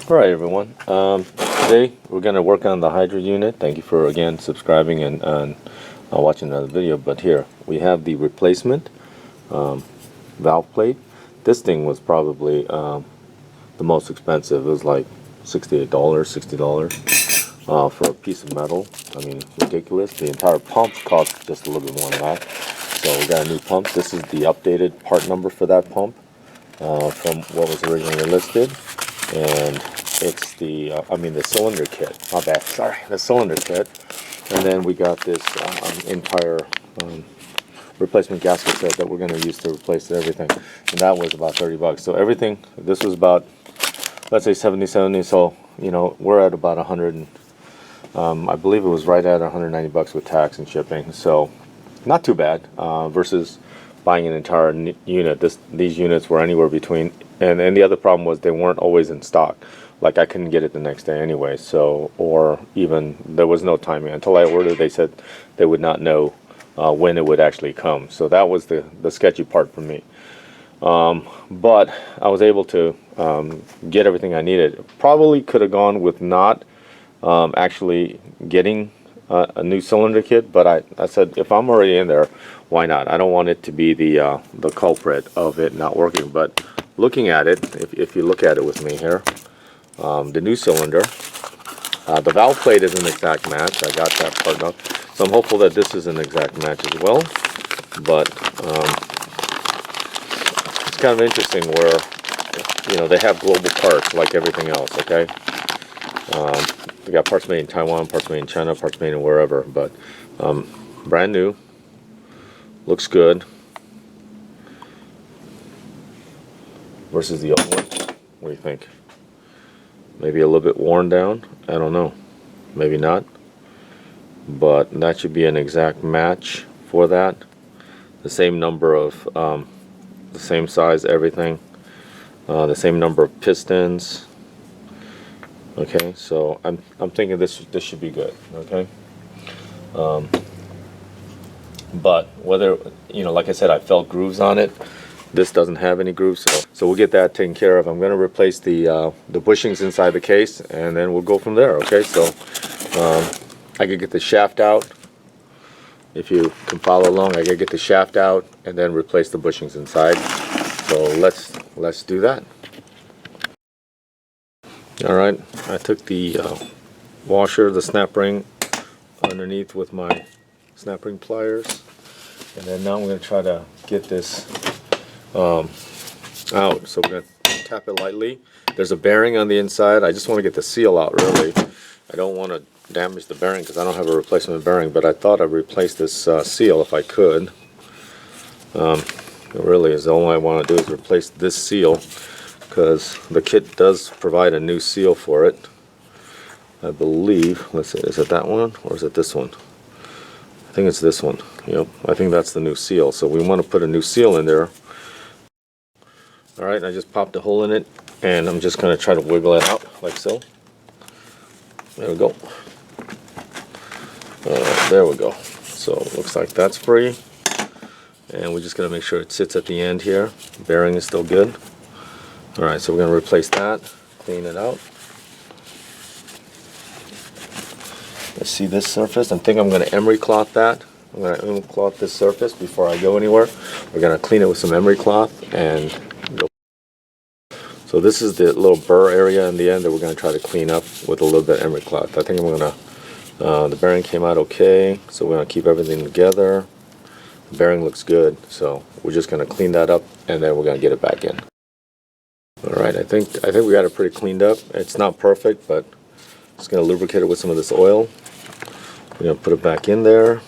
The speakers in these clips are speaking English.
Alright everyone, today we're going to work on the Hydra unit. Thank you for again subscribing and watching another video. But here we have the replacement valve plate. This thing was probably the most expensive. It was like $68, $60 for a piece of metal. I mean, ridiculous. The entire pump cost just a little bit more than that. So we got a new pump. This is the updated part number for that pump from what was originally listed. And it's the the cylinder kit. My bad, sorry, the cylinder kit. And then we got this entire replacement gasket set that we're going to use to replace everything, and that was about 30 bucks. So everything, this was about, let's say 70. So you know, we're at about 100. I believe it was right at 190 bucks with tax and shipping. So not too bad versus buying an entire unit. These units were anywhere between, and the other problem was they weren't always in stock. Like I couldn't get it the next day anyway. So, or even there was no timing until I ordered. They said they would not know when it would actually come. So that was the sketchy part for me. But I was able to get everything I needed. Probably could have gone with not actually getting a new cylinder kit, but I said if I'm already in there, why not? I don't want it to be the culprit of it not working. But looking at it, if you look at it with me here, the new cylinder, the valve plate is an exact match. I got that part up, so I'm hopeful that this is an exact match as well. But it's kind of interesting where, you know, they have global parts like everything else. Okay, we got parts made in Taiwan, parts made in China, parts made in wherever. But brand new, looks good versus the old one. What do you think? Maybe a little bit worn down, I don't know, maybe not, but that should be an exact match for that. The same number of the same size, everything, the same number of pistons. Okay, so I'm thinking this should be good. Okay, but whether, you know, like I said, I felt grooves on it. This doesn't have any grooves, so we'll get that taken care of. I'm going to replace the bushings inside the case, and then we'll go from there. Okay, so I could get the shaft out. If you can follow along, I could get the shaft out and then replace the bushings inside. So let's do that. All right, I took the washer, the snap ring underneath with my snap ring pliers, and then now I'm going to try to get this out. So we're going to tap it lightly. There's a bearing on the inside. I just want to get the seal out, really. I don't want to damage the bearing because I don't have a replacement bearing, but I thought I'd replace this seal if I could. It really is, the only I want to do is replace this seal, because the kit does provide a new seal for it, I believe. Let's see, is it that one or is it this one? I think it's this one. Yep, I think that's the new seal. So we want to put a new seal in there. Alright, I just popped a hole in it, and I'm just going to try to wiggle it out like so. There we go. There we go. So it looks like that's free. And we're just going to make sure it sits at the end here. Bearing is still good. Alright, so we're going to replace that, clean it out. Let's see this surface. I think I'm going to emery cloth that. I'm going to emery cloth this surface before I go anywhere. We're going to clean it with some emery cloth and go. So this is the little burr area in the end that we're going to try to clean up with a little bit of emery cloth. I think I'm going to, the bearing came out okay, so we're going to keep everything together. The bearing looks good, so we're just going to clean that up, and then we're going to get it back in. Alright, I think we got it pretty cleaned up. It's not perfect, but just going to lubricate it with some of this oil. We're going to put it back in there,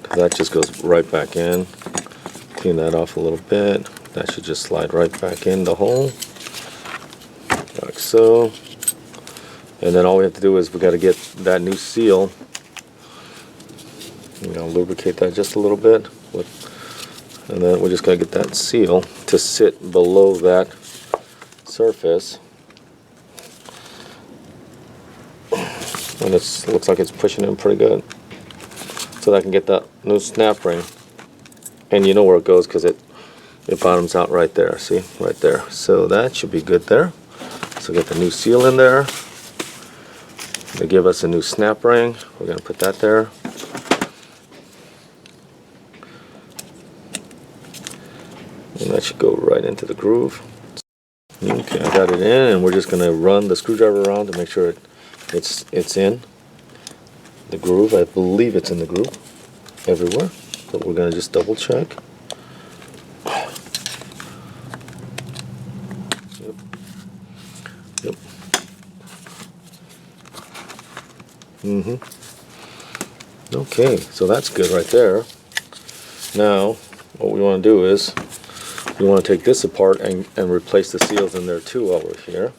because that just goes right back in. Clean that off a little bit. That should just slide right back in the hole, like so. And then all we have to do is we got to get that new seal. We're going to lubricate that just a little bit, and then we're just going to get that seal to sit below that surface. And it looks like it's pushing in pretty good, so that I can get that new snap ring. And you know where it goes, because it bottoms out right there. See, right there. So that should be good there. So get the new seal in there. They give us a new snap ring. We're going to put that there. And that should go right into the groove. Okay, I got it in, and we're just going to run the screwdriver around to make sure it's in the groove. I believe it's in the groove everywhere, but we're going to just double check. Yep. Okay, so that's good right there. Now, what we want to do is we want to take this apart and replace the seals in there too while we're here.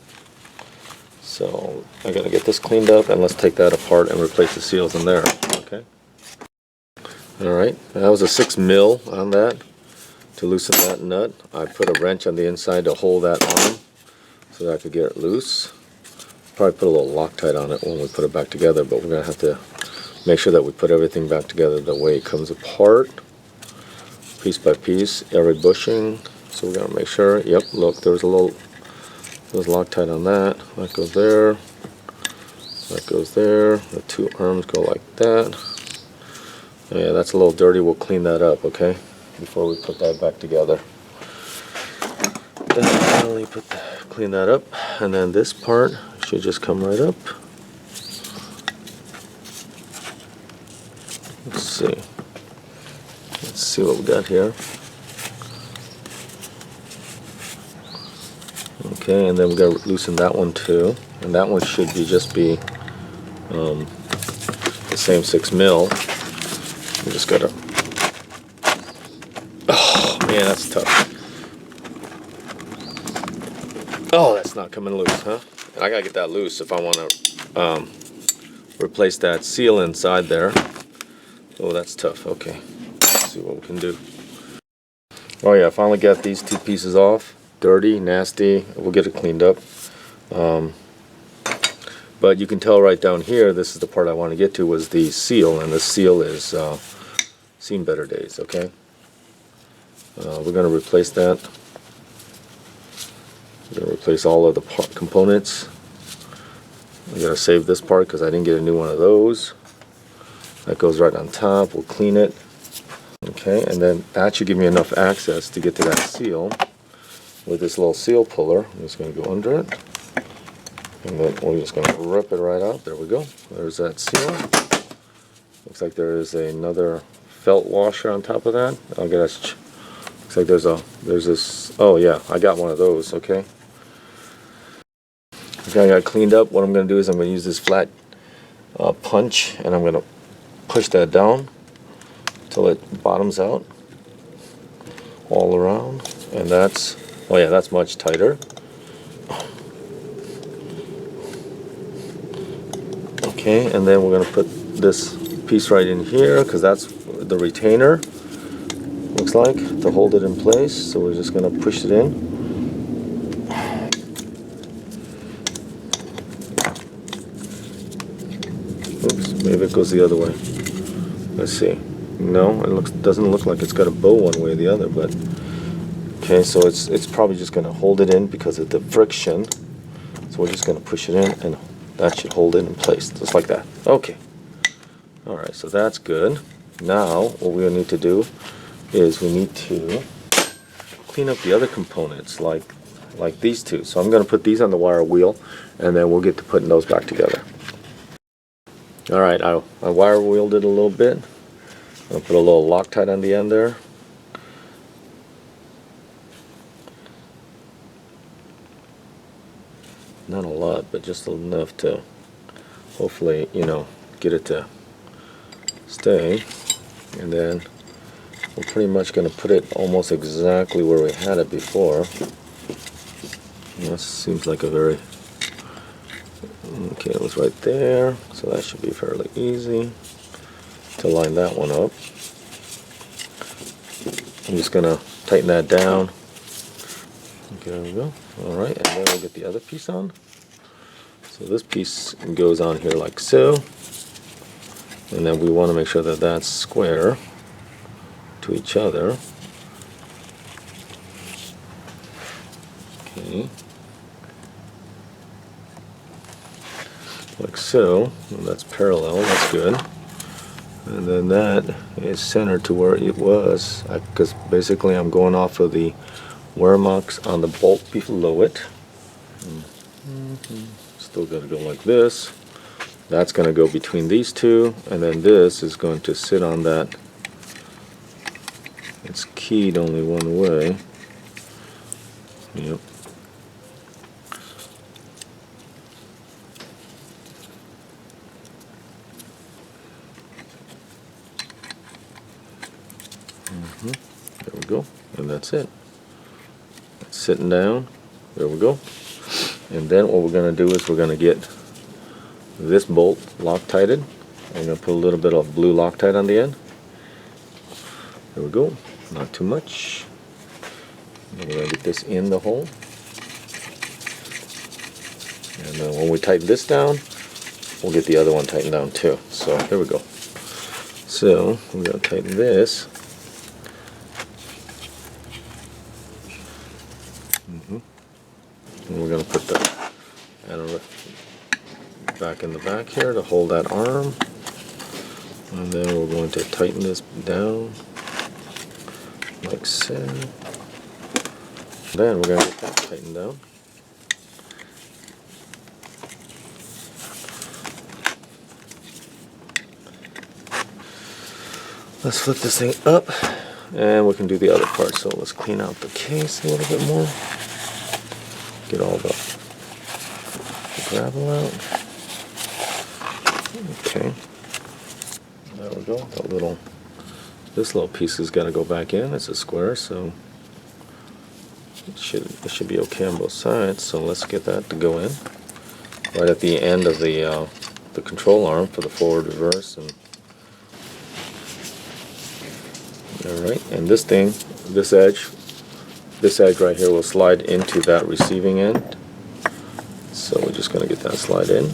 So I gotta get this cleaned up, and let's take that apart and replace the seals in there. Okay. All right. That was a 6 mil on that to loosen that nut. I put a wrench on the inside to hold that on so that I could get it loose. Probably put a little Loctite on it when we put it back together, but we're gonna have to make sure that we put everything back together the way it comes apart, piece by piece, every bushing. So we're gonna make sure. Yep. Look, there's Loctite on that. That goes there. That goes there. The two arms go like that. Yeah, that's a little dirty. We'll clean that up, okay? Before we put that back together. Definitely clean that up. And then this part should just come right up. Let's see. Let's see what we got here. Okay, and then we got to loosen that one too, and that one should just be the same 6 mil. We just gotta. Oh man, that's tough. Oh, that's not coming loose, huh? And I gotta get that loose if I want to replace that seal inside there. Oh, that's tough. Okay, let's see what we can do. Oh yeah, I finally got these two pieces off. Dirty, nasty. We'll get it cleaned up. But you can tell right down here, this is the part I want to get to, was the seal, and the seal is seen better days. Okay, we're going to replace that. We're going to replace all of the components. I'm going to save this part because I didn't get a new one of those. That goes right on top. We'll clean it. Okay, and then that should give me enough access to get to that seal. With this little seal puller, I'm just going to go under it, and then we're just going to rip it right out. There we go. There's that seal. Looks like there is another felt washer on top of that. I'll get us. Looks like there's this. Oh yeah, I got one of those. Okay. Okay, I got it cleaned up. What I'm going to do is I'm going to use this flat punch, and I'm going to push that down until it bottoms out all around, and that's. Oh yeah, that's much tighter. Okay, and then we're going to put this piece right in here because that's the retainer, looks like, to hold it in place. So we're just going to push it in. Oops, maybe it goes the other way. Let's see. No, it doesn't look like it's got a bow one way or the other, but okay, so it's probably just going to hold it in because of the friction. So we're just going to push it in, and that should hold it in place, just like that. Okay. All right, so that's good. Now, what we need to do is we need to clean up the other components, like these two. So I'm going to put these on the wire wheel, and then we'll get to putting those back together. All right, I wire wheeled it a little bit. I'll put a little Loctite on the end there. Not a lot, but just enough to hopefully, get it to stay. And then we're pretty much going to put it almost exactly where we had it before. This seems like a very... Okay, it was right there, so that should be fairly easy to line that one up. I'm just going to tighten that down. Okay, there we go. Alright, and then we'll get the other piece on. So this piece goes on here like so. And then we want to make sure that that's square to each other. Okay. like so. Well, that's parallel, that's good. And then that is centered to where it was, because basically I'm going off of the wear marks on the bolt below it. Still got to go like this. That's going to go between these two, and then this is going to sit on that. It's keyed only one way. Yep. There we go, and that's it. It's sitting down. There we go. And then what we're going to do is we're going to get this bolt Loctited. I'm going to put a little bit of blue Loctite on the end. There we go. Not too much. And we're going to get this in the hole. And then when we tighten this down, we'll get the other one tightened down too. So there we go. So we're going to tighten this. And we're going to put the anode back in the back here to hold that arm. And then we're going to tighten this down like so. Then we're going to get that tightened down. Let's flip this thing up and we can do the other part. So let's clean out the case a little bit more. Get all the gravel out. Okay. There we go. This little piece has got to go back in. It's a square, so it should be okay on both sides. So let's get that to go in right at the end of the control arm for the forward, reverse, and all right. And this thing, this edge right here will slide into that receiving end. So we're just going to get that slide in.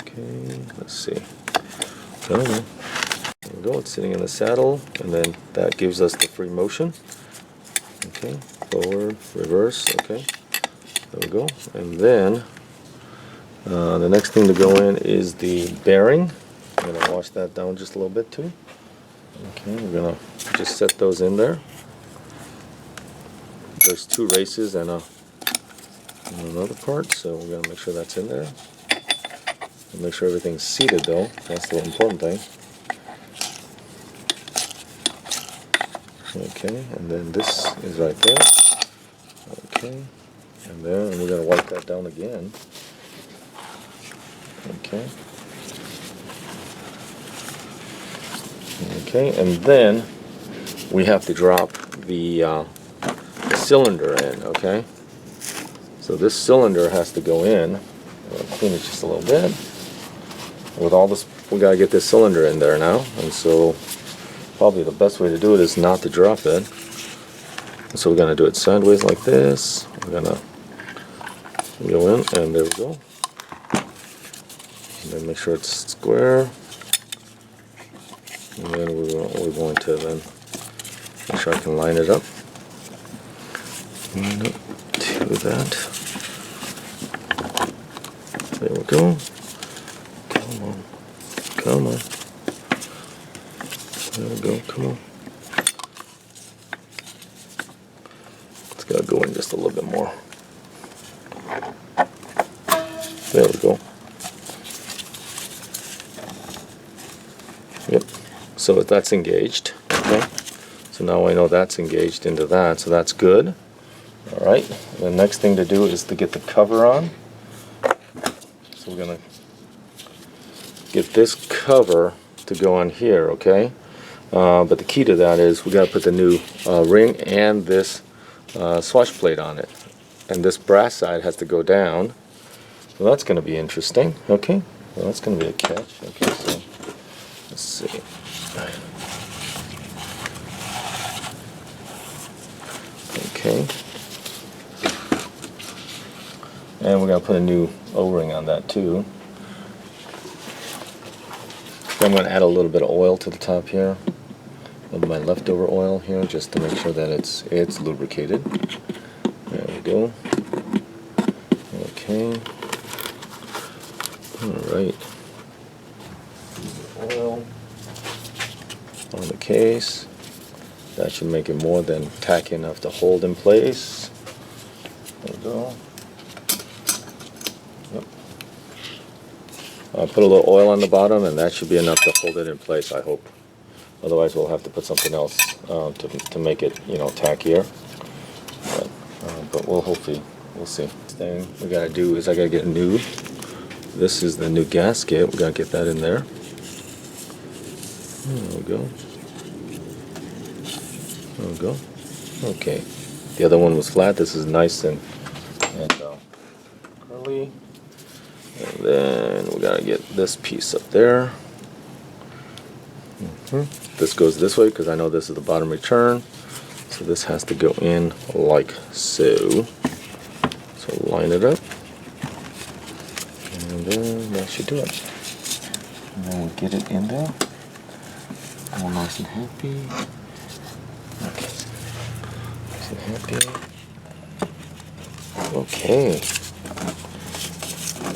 Okay, let's see. There we go, it's sitting in the saddle, and then that gives us the free motion. Okay, forward, reverse, okay. There we go. And then the next thing to go in is the bearing. I'm going to wash that down just a little bit too. Okay, we're going to just set those in there. There's two races and another part, so we're going to make sure that's in there. And make sure everything's seated though, that's the important thing. Okay, and then this is right there. Okay, and then we're going to wipe that down again. Okay. Okay, and then we have to drop the cylinder in, okay? So this cylinder has to go in. I'll clean it just a little bit. With all this, we gotta get this cylinder in there now, and so probably the best way to do it is not to drop it. So we're gonna do it sideways like this. We're gonna go in, and there we go. And then make sure it's square. And then we're going to then make sure I can line it up. Line up to that. There we go. Come on. Come on. There we go. Come on. It's got to go in just a little bit more. There we go. Yep. So that's engaged. Okay. So now I know that's engaged into that, so that's good. All right. The next thing to do is to get the cover on. So we're gonna get this cover to go on here, okay? But the key to that is we got to put the new ring and this swatch plate on it, and this brass side has to go down. So that's going to be interesting. Okay, well, that's going to be a catch. Okay, so let's see. Okay, and we're going to put a new O-ring on that too. I'm going to add a little bit of oil to the top here, of my leftover oil here, just to make sure that it's lubricated. There we go. Okay. Okay. Alright. Oil on the case. That should make it more than tacky enough to hold in place. There we go. Yep. I'll put a little oil on the bottom, and that should be enough to hold it in place, I hope. Otherwise we'll have to put something else to make it, you know, tackier. But we'll hopefully, we'll see. Next thing we gotta do is I gotta get new. This is the new gasket. We gotta get that in there. There we go. There we go. Okay. The other one was flat. This is nice and curly. And then we gotta get this piece up there. This goes this way because I know this is the bottom return. So this has to go in like so. So line it up. And then that should do it. And then we'll get it in there. All nice and happy. Okay. Nice and happy. Okay.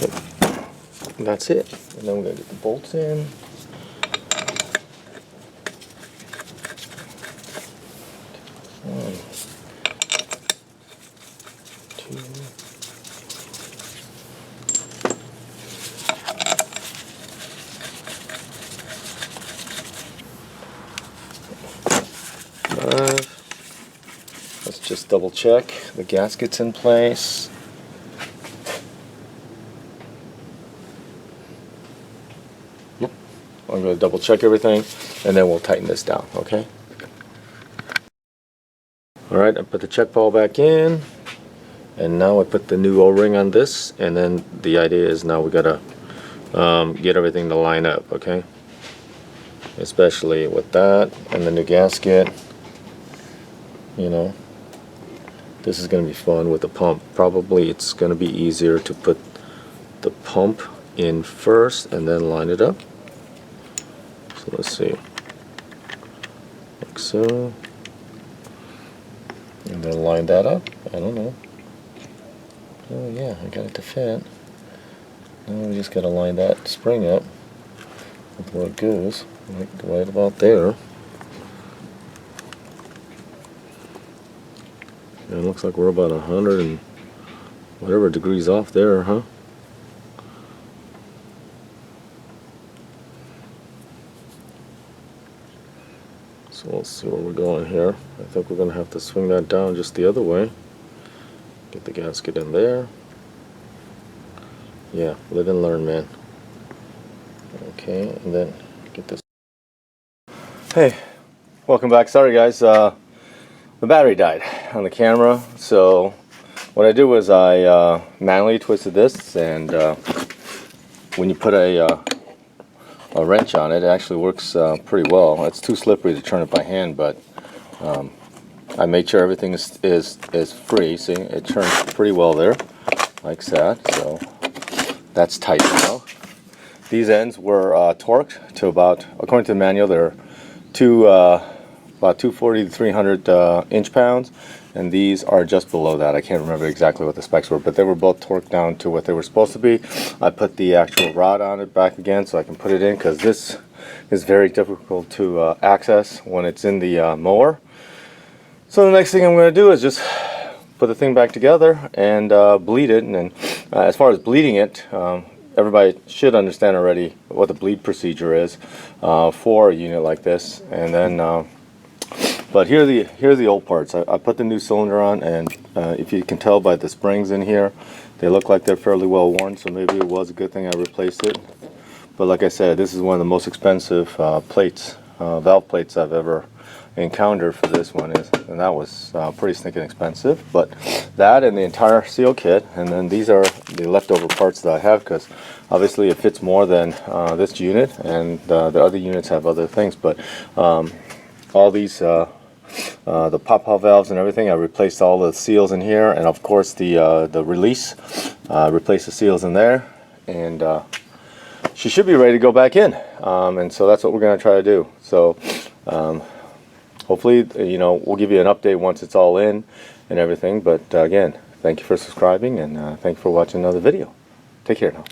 Yep. And that's it. And then we're going to get the bolts in. One, two. Let's just double check the gasket's in place. Yep. I'm going to double check everything and then we'll tighten this down, okay? Alright, I put the check ball back in and now I put the new O-ring on this, and then the idea is now we gotta get everything to line up, okay? Especially with that and the new gasket. You know, this is going to be fun with the pump. Probably it's going to be easier to put the pump in first and then line it up. So let's see, like so, and then line that up. I don't know. Oh yeah, I got it to fit. Now we just got to line that spring up with where it goes, like right about there. And it looks like we're about 100 and whatever degrees off there, huh? So let's see where we're going here. I think we're going to have to swing that down just the other way. Get the gasket in there. Yeah, live and learn, man. Okay, and then get this. Hey, welcome back. Sorry guys, the battery died on the camera, so what I did was I manually twisted this, and when you put a wrench on it, it actually works pretty well. It's too slippery to turn it by hand, but I made sure everything is free. See, it turns pretty well there, like that. So that's tight now. These ends were torqued to about, according to the manual, they're about 240 to 300 inch-pounds, and these are just below that. I can't remember exactly what the specs were, but they were both torqued down to what they were supposed to be. I put the actual rod on it back again so I can put it in, because this is very difficult to access when it's in the mower. So the next thing I'm going to do is just put the thing back together and bleed it. And then as far as bleeding it, everybody should understand already what the bleed procedure is for a unit like this. And then but here are the old parts. I put the new cylinder on, and if you can tell by the springs in here, they look like they're fairly well worn, so maybe it was a good thing I replaced it. But like I said, this is one of the most expensive plates, valve plates I've ever encountered for this one, and that was pretty stinking expensive. But that and the entire seal kit, and then these are the leftover parts that I have, because obviously it fits more than this unit, and the other units have other things. But all these the pop-out valves and everything, I replaced all the seals in here, and of course the release, replaced the seals in there, and she should be ready to go back in, and so that's what we're going to try to do. So hopefully, you know, we'll give you an update once it's all in and everything. But again, thank you for subscribing, and thank you for watching another video. Take care now.